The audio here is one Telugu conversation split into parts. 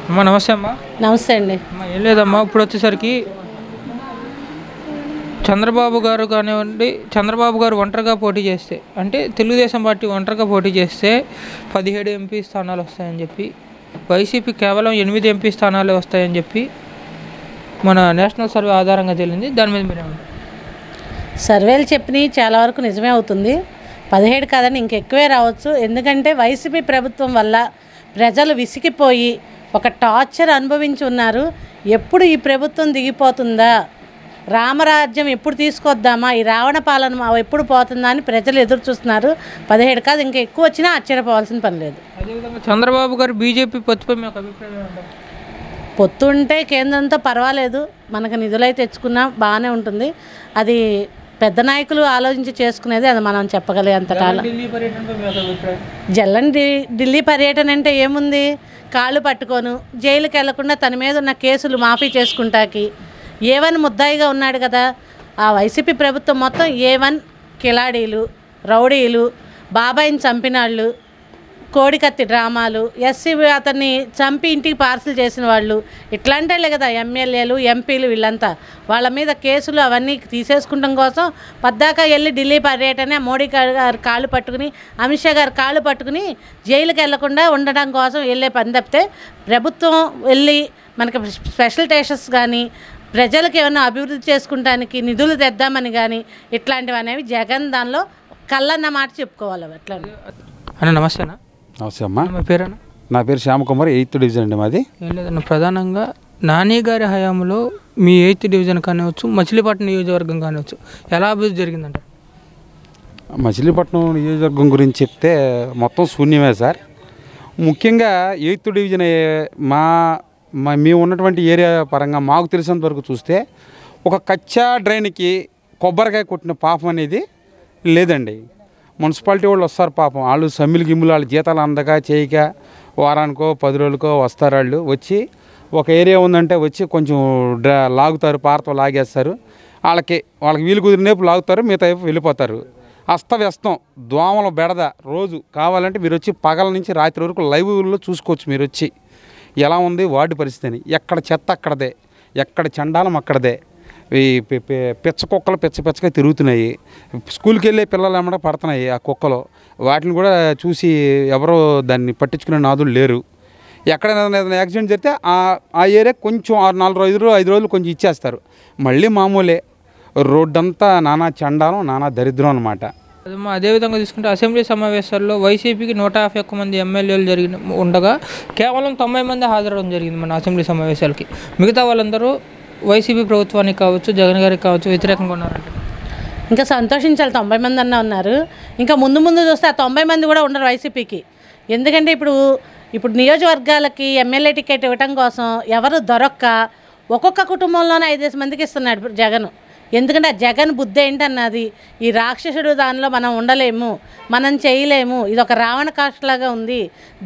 అమ్మా నమస్తే అమ్మా. నమస్తే అండి. అమ్మా ఏం లేదమ్మా, ఇప్పుడు వచ్చేసరికి చంద్రబాబు గారు కానివ్వండి, చంద్రబాబు గారు ఒంటరిగా పోటీ చేస్తే, అంటే తెలుగుదేశం పార్టీ ఒంటరిగా పోటీ చేస్తే 17 ఎంపీ స్థానాలు వస్తాయని చెప్పి, వైసీపీ కేవలం 8 ఎంపీ స్థానాలు వస్తాయని చెప్పి మన నేషనల్ సర్వే ఆధారంగా తేలింది. దాని మీద మీరేమంటారు? సర్వేలు చెప్పినవి చాలా వరకు నిజమే అవుతుంది. 17 కాదని ఇంకెక్కువే రావచ్చు. ఎందుకంటే వైసీపీ ప్రభుత్వం వల్ల ప్రజలు విసిగిపోయి ఒక టార్చర్ అనుభవించి ఉన్నారు. ఎప్పుడు ఈ ప్రభుత్వం దిగిపోతుందా, రామరాజ్యం ఎప్పుడు తీసుకొద్దామా, ఈ రావణ పాలన ఎప్పుడు పోతుందా అని ప్రజలు ఎదురు చూస్తున్నారు. 17 కాదు, ఇంకా ఎక్కువ వచ్చినా ఆశ్చర్యపోవాల్సిన పని లేదు. అదేవిధంగా చంద్రబాబు గారు బీజేపీ పొత్తుపై మీకు అభిప్రాయం ఏంటంటే? పొత్తు ఉంటే కేంద్రంతో పర్వాలేదు, మనకు నిధులైతే తెచ్చుకున్నా బాగానే ఉంటుంది. అది పెద్ద నాయకులు ఆలోచించి చేసుకునేది, అది మనం చెప్పగలిగేంత కాలం. ఢిల్లీ పర్యటన అంటే ఏముంది, కాళ్ళు పట్టుకోను జైలుకి వెళ్లకుండా తన మీద ఉన్న కేసులు మాఫీ చేసుకుంటాకి A1 ముద్దాయిగా ఉన్నాడు కదా. ఆ వైసీపీ ప్రభుత్వం మొత్తం A1 కిలాడీలు, రౌడీలు, బాబాయిని చంపినాళ్ళు, కోడికత్తి డ్రామాలు, ఎస్సీ అతన్ని చంపి ఇంటికి పార్సిల్ చేసిన వాళ్ళు, ఇట్లాంటి వాళ్ళే కదా ఎమ్మెల్యేలు, ఎంపీలు, వీళ్ళంతా. వాళ్ళ మీద కేసులు అవన్నీ తీసేసుకుంటాం కోసం పద్దాక వెళ్ళి ఢిల్లీ పర్యటన, మోడీ గారు కాళ్ళు పట్టుకుని, అమిత్ షా గారు కాళ్ళు పట్టుకుని జైలుకి వెళ్లకుండా ఉండడం కోసం వెళ్ళే పని తప్పితే, ప్రభుత్వం వెళ్ళి మనకి స్పెషల్ స్టేటస్ కానీ, ప్రజలకు ఏమైనా అభివృద్ధి చేసుకుంటానికి నిధులు తెద్దామని కానీ ఇట్లాంటివి అనేవి జగన్ దానిలో కళ్ళన్న మాట చెప్పుకోవాలి. అట్లా అన్న నమస్తేనా. నమస్తే అమ్మా. మీ పేరేనా? నా పేరు శ్యామకుమార్, 8th డివిజన్ అండి మాది. ఏం లేదన్న, ప్రధానంగా నాని గారి హయాంలో మీ 8th డివిజన్ కానివచ్చు, మచిలీపట్నం నియోజకవర్గం కానివచ్చు, ఎలా అభివృద్ధి జరిగిందంట? మచిలీపట్నం నియోజకవర్గం గురించి చెప్తే మొత్తం శూన్యమే సార్. ముఖ్యంగా 8th డివిజన్ మేము ఉన్నటువంటి ఏరియా పరంగా మాకు తెలిసినంత వరకు చూస్తే ఒక కచ్చా డ్రైన్కి కొబ్బరికాయ కొట్టిన పాపం అనేది లేదండి. మున్సిపాలిటీ వాళ్ళు వస్తారు పాపం, వాళ్ళు సమ్మిలు గిమ్ములు వాళ్ళ జీతాలు అందగా చేయక వారానికో 10 రోజులకో వస్తారు. వాళ్ళు వచ్చి ఒక ఏరియా ఉందంటే వచ్చి కొంచెం లాగుతారు, పారతో లాగేస్తారు. వాళ్ళకి వీలు కుదిరినేపు లాగుతారు, మిగతా వైపు వెళ్ళిపోతారు. అస్తవ్యస్తం, దోమల బెడద. రోజు కావాలంటే మీరు వచ్చి పగల నుంచి రాత్రి వరకు లైవ్లో చూసుకోవచ్చు. మీరు వచ్చి ఎలా ఉంది వార్డు పరిస్థితి అని. ఎక్కడ చెత్త అక్కడదే, ఎక్కడ చండాలం అక్కడదే. ఈ పిచ్చ కుక్కలు పిచ్చగా తిరుగుతున్నాయి. స్కూల్కి వెళ్ళే పిల్లలు ఏమన్నా పడుతున్నాయి ఆ కుక్కలు. వాటిని కూడా చూసి ఎవరో దాన్ని పట్టించుకునే నాదులు లేరు. ఎక్కడైనా యాక్సిడెంట్ జరిగితే ఆ ఏరియా కొంచెం 5 రోజులు కొంచెం ఇచ్చేస్తారు. మళ్ళీ మామూలే. రోడ్డంతా నానా చండాలం, నానా దరిద్రం అనమాట. అదేవిధంగా తీసుకుంటే అసెంబ్లీ సమావేశాల్లో వైసీపీకి 151 మంది ఎమ్మెల్యేలు ఉండగా కేవలం 90 మంది హాజరవడం జరిగింది మన అసెంబ్లీ సమావేశాలకి. మిగతా వాళ్ళందరూ వైసీపీ ప్రభుత్వానికి కావచ్చు, జగన్ గారికి కావచ్చు వ్యతిరేకంగా ఉన్నారంట. ఇంకా సంతోషించాలి, 90 మంది అన్న ఉన్నారు. ఇంకా ముందు చూస్తే ఆ 90 మంది కూడా ఉండరు వైసీపీకి. ఎందుకంటే ఇప్పుడు నియోజకవర్గాలకి ఎమ్మెల్యే టికెట్ ఇవ్వటం కోసం ఎవరు దొరక్క ఒక్కొక్క కుటుంబంలోనే 5 మందికి ఇస్తున్నాడు జగన్. ఎందుకంటే ఆ జగన్ బుద్ధి ఏంటన్నది, ఈ రాక్షసుడు దానిలో మనం ఉండలేము, మనం చేయలేము, ఇది ఒక రావణ కాష్టలాగా ఉంది,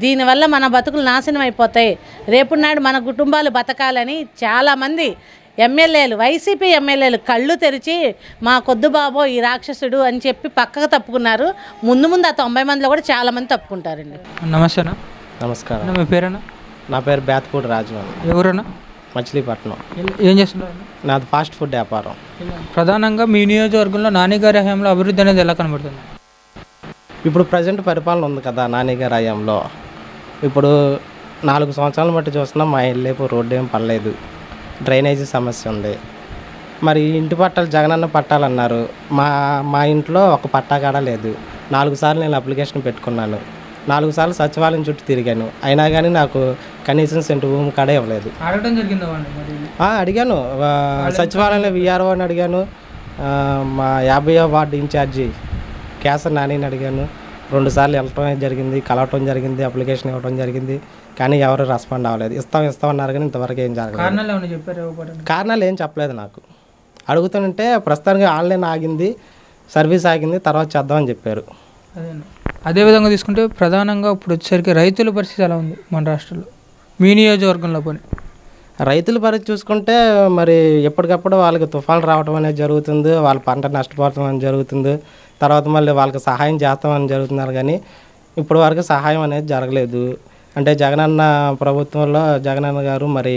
దీనివల్ల మన బతుకులు నాశనం అయిపోతాయి, రేపు నాడు మన కుటుంబాలు బతకాలని చాలామంది ఎమ్మెల్యేలు, వైసీపీ ఎమ్మెల్యేలు కళ్ళు తెరిచి మా కొద్దు బాబో ఈ రాక్షసుడు అని చెప్పి పక్కకు తప్పుకున్నారు. ముందు ఆ 90 మందిలో కూడా చాలామంది తప్పుకుంటారండి. నమస్తేనా. నమస్కారం. మీ పేరేనా? నా పేరు బేతపూడి రాజు. ఎవరన్నా? మచిలీపట్నం. ఏం చేస్తున్నారు? నాది ఫాస్ట్ ఫుడ్ వ్యాపారం. ప్రధానంగా మీ నియోజకవర్గంలో నాని గారి హయాంలో అభివృద్ధి అనేది ఎలా కనబడుతుంది? ఇప్పుడు ప్రజెంట్ పరిపాలన ఉంది కదా నాని గారి హయాంలో. ఇప్పుడు 4 సంవత్సరాల మట్టి చూస్తున్నా మా ఇల్లేపు రోడ్డు ఏం పడలేదు, డ్రైనేజీ సమస్య ఉంది. మరి ఇంటి పట్టాలు జగనన్న పట్టాలన్నారు. మా ఇంట్లో ఒక పట్టా కాడ లేదు. 4 సార్లు నేను అప్లికేషన్ పెట్టుకున్నాను. 4 సార్లు సచివాలయం చుట్టూ తిరిగాను, అయినా కానీ నాకు కనీసం సెంటు భూమి కాడ ఇవ్వలేదు. అడిగాను సచివాలయంలో VRO అని అడిగాను, మా 50వ వార్డు ఇన్ఛార్జి కేసర్ నానిని అడిగాను. 2 సార్లు వెళ్ళటం జరిగింది, కలవటం జరిగింది, అప్లికేషన్ ఇవ్వడం జరిగింది. కానీ ఎవరు రెస్పాండ్ అవ్వలేదు. ఇస్తామన్నారు కానీ ఇంతవరకు ఏం జరగలేదు. కారణాలు ఏం చెప్పలేదు నాకు. అడుగుతుంటే ప్రస్తుతానికి ఆన్లైన్ ఆగింది, సర్వీస్ ఆగింది, తర్వాత చేద్దామని చెప్పారు. అదేవిధంగా తీసుకుంటే ప్రధానంగా ఇప్పుడు వచ్చేసరికి రైతుల పరిస్థితి ఎలా ఉంది మన రాష్ట్రంలో, మీ నియోజకవర్గంలో? పని రైతుల పరిస్థితి చూసుకుంటే మరి ఎప్పటికప్పుడు వాళ్ళకి తుఫాను రావడం అనేది జరుగుతుంది, వాళ్ళ పంట నష్టపోవడం అనేది జరుగుతుంది, తర్వాత మళ్ళీ వాళ్ళకి సహాయం చేస్తామని జరుగుతున్నారు. కానీ ఇప్పటి వరకు సహాయం అనేది జరగలేదు. అంటే జగనన్న ప్రభుత్వంలో జగనన్న గారు మరి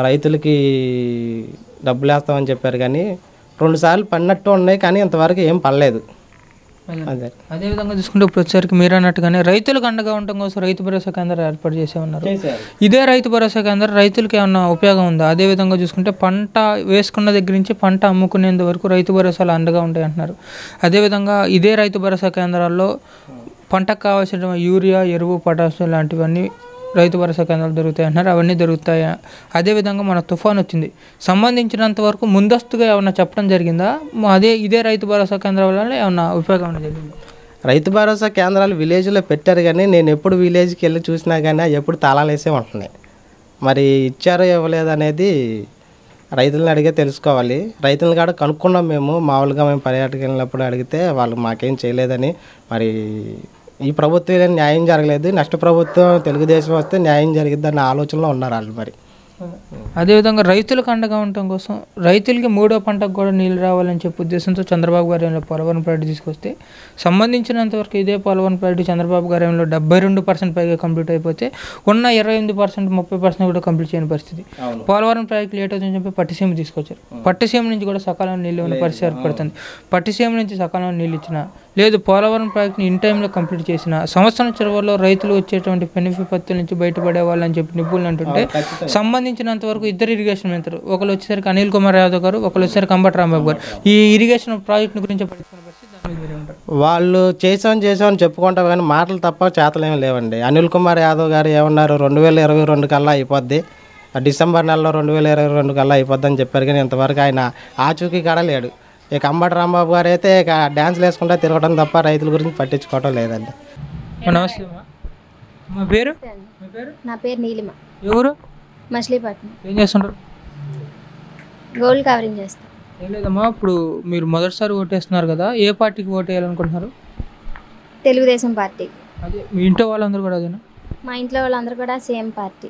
రైతులకి డబ్బులు వేస్తామని చెప్పారు, కానీ 2 సార్లు పడినట్టు ఉన్నాయి, కానీ ఇంతవరకు ఏం పడలేదు. అదే అదేవిధంగా చూసుకుంటే ఇప్పుడు వచ్చేసరికి మీరు అన్నట్టుగానే రైతులకు అండగా ఉండటం కోసం రైతు భరోసా కేంద్రాలు ఏర్పాటు చేసే ఉన్నారు. ఇదే రైతు భరోసా కేంద్రం రైతులకి ఏమన్నా ఉపయోగం ఉందా? అదేవిధంగా చూసుకుంటే పంట వేసుకున్న దగ్గర నుంచి పంట అమ్ముకునేంత వరకు రైతు భరోసాలు అండగా ఉంటాయి అంటున్నారు. అదేవిధంగా ఇదే రైతు భరోసా కేంద్రాల్లో పంటకు కావాల్సిన యూరియా, ఎరువు, పొటాషియం లాంటివన్నీ రైతు భరోసా కేంద్రాలు దొరుకుతాయి అంటున్నారు. అవన్నీ దొరుకుతాయా? అదేవిధంగా మన తుఫాన్ వచ్చింది సంబంధించినంత వరకు ముందస్తుగా ఏమన్నా చెప్పడం జరిగిందా? ఇదే రైతు భరోసా కేంద్రం వల్ల ఏమన్నా ఉపయోగం జరిగింది? రైతు భరోసా కేంద్రాలు విలేజ్లో పెట్టారు, కానీ నేను ఎప్పుడు విలేజ్కి వెళ్ళి చూసినా కానీ అవి ఎప్పుడు తాళాలు వేసే ఉంటున్నాయి. మరి ఇచ్చారో ఇవ్వలేదు అనేది రైతులను అడిగే తెలుసుకోవాలి. రైతులను కాడ కనుక్కున్నాం మేము, మామూలుగా మేము పర్యాటక వెళ్ళినప్పుడు అడిగితే వాళ్ళు మాకేం చేయలేదని. మరి ఈ ప్రభుత్వం న్యాయం జరగలేదు, నెక్స్ట్ ప్రభుత్వం తెలుగుదేశం వస్తే న్యాయం జరిగిద్దని ఆలోచనలో ఉన్నారు వాళ్ళు. మరి అదేవిధంగా రైతులకు అండగా ఉండటం కోసం రైతులకి 3వ పంటకు కూడా నీళ్ళు రావాలని చెప్పే ఉద్దేశంతో చంద్రబాబు గారు పోలవరం ప్రాజెక్టు తీసుకొస్తే సంబంధించినంతవరకు ఇదే పోలవరం ప్రాజెక్టు చంద్రబాబు గారు 72% పైగా కంప్లీట్ అయిపోతే ఉన్న 28%, 30% కూడా కంప్లీట్ చేయని పరిస్థితి. పోలవరం ప్రాజెక్టు లేట్ అవుతుందని చెప్పి పట్టిసీమ తీసుకొచ్చారు. పట్టిసీమ నుంచి కూడా సకాలంలో నీళ్ళు ఉన్న పరిస్థితి ఏర్పడుతుంది. పట్టిసీమ నుంచి సకాలంలో నీళ్ళు ఇచ్చినా లేదు, పోలవరం ప్రాజెక్టుని ఇన్ టైంలో కంప్లీట్ చేసిన సంవత్సరం చివరిలో రైతులు వచ్చేటువంటి పెను విపత్తుల నుంచి బయటపడే వాళ్ళని చెప్పి నిపుణులు అంటుంటే సంబంధించినంత వరకు ఇద్దరు ఇరిగేషన్ మంత్రులు, ఒకరు వచ్చేసరికి అనిల్ కుమార్ యాదవ్ గారు, ఒకరు వచ్చేసరికి అంబటి రాంబాబు గారు, ఈ ఇరిగేషన్ ప్రాజెక్టు గురించి వాళ్ళు చేసామని చెప్పుకుంటారు, కానీ మాటలు తప్ప చేతలేమి లేవండి. అనిల్ కుమార్ యాదవ్ గారు ఏమన్నారు, 2022 కల్లా అయిపోద్ది, డిసెంబర్ నెలలో 2022 కల్లా అయిపోద్ది అని చెప్పారు, కానీ ఇంతవరకు ఆయన ఆచూకీ కాడ లేడు. ఇక అంబటి రాంబాబు గారు అయితే ఇక డ్యాన్స్లు వేసుకుంటా తిరగడం తప్ప రైతుల గురించి పట్టించుకోవటం లేదండి. నమస్తే. మా పేరు? నా పేరు నీలిమ. ఎవరు? మచిలీపట్నం. ఏం చేస్తుంటారు? గోల్డ్ కవరింగ్ చేస్తాం. ఏం లేదమ్మా, ఇప్పుడు మీరు మొదటిసారి ఓటేస్తున్నారు కదా, ఏ పార్టీకి ఓటు వేయాలనుకుంటున్నారు? తెలుగుదేశం పార్టీ. అదే మీ ఇంట్లో వాళ్ళందరూ కూడా అదేనా? మా ఇంట్లో వాళ్ళందరూ కూడా సేమ్ పార్టీ.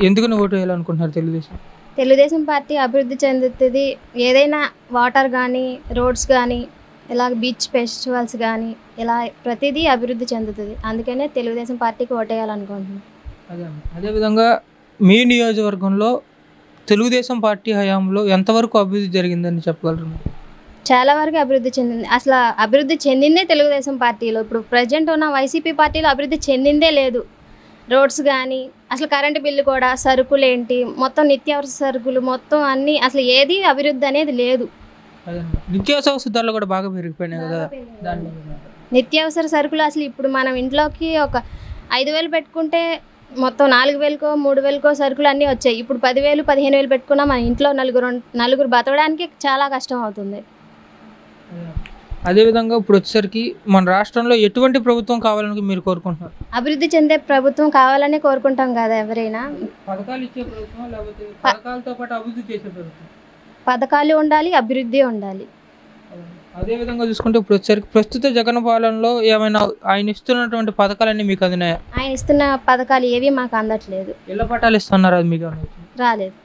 ఎందుకని ఓటు వేయాలనుకుంటున్నారు తెలుగుదేశం? తెలుగుదేశం పార్టీ అభివృద్ధి చెందుతుంది. ఏదైనా వాటర్ కానీ, రోడ్స్ కానీ, ఇలా బీచ్ ఫెస్టివల్స్ కానీ, ఇలా ప్రతిదీ అభివృద్ధి చెందుతుంది. అందుకనే తెలుగుదేశం పార్టీకి ఓటేయాలనుకుంటున్నాను. అదేవిధంగా మీ నియోజకవర్గంలో తెలుగుదేశం పార్టీ హయాంలో ఎంతవరకు అభివృద్ధి జరిగిందని చెప్పగలరు? చాలా వరకు అభివృద్ధి చెందింది. అసలు అభివృద్ధి చెందిందే తెలుగుదేశం పార్టీలో. ఇప్పుడు ప్రజెంట్ ఉన్న వైసీపీ పార్టీలో అభివృద్ధి చెందిందే లేదు. రోడ్స్ కానీ, అసలు కరెంటు బిల్లు కూడా, సరుకులు ఏంటి, మొత్తం నిత్యావసర సరుకులు మొత్తం అన్నీ, అసలు ఏది అభివృద్ధి అనేది లేదు. నిత్యావసర ధరలు కూడా బాగా పెరిగిపోయినాయి కదా. నిత్యావసర సరుకులు అసలు ఇప్పుడు మనం ఇంట్లోకి ఒక 5,000 పెట్టుకుంటే మొత్తం 4,000కో 3,000కో సరుకులు అన్నీ వచ్చాయి. ఇప్పుడు 10,000, 15,000 పెట్టుకున్నా మన ఇంట్లో నలుగురు బతకడానికి చాలా కష్టం అవుతుంది. అదేవిధంగా ఇప్పుడు వచ్చేసరికి మన రాష్ట్రంలో ఎటువంటి ప్రభుత్వం కావాలని మీరు కోరుకుంటున్నారు? అభివృద్ధి చెందే ప్రభుత్వం కావాలని కోరుకుంటాం కదా ఎవరైనా. పథకాలు ఇచ్చే ప్రభుత్వం లేకపోతే పథకాలతో పాటు అభివృద్ధి చేసే ప్రభుత్వం? పథకాలు ఉండాలి, అభివృద్ధి ఉండాలి. అదేవిధంగా చూసుకుంటే ఇప్పుడు వచ్చేసరికి ప్రస్తుత జగన్ పాలనలో ఏమైనా ఆయన ఇస్తున్నటువంటి పథకాలన్నీ మీకు అందినాయా? ఆయన ఇస్తున్న పథకాలు ఏవి మాకు అందట్లేదు. ఇళ్ల పట్టాలు ఇస్తున్నారు, అది మీకు రాలేదు.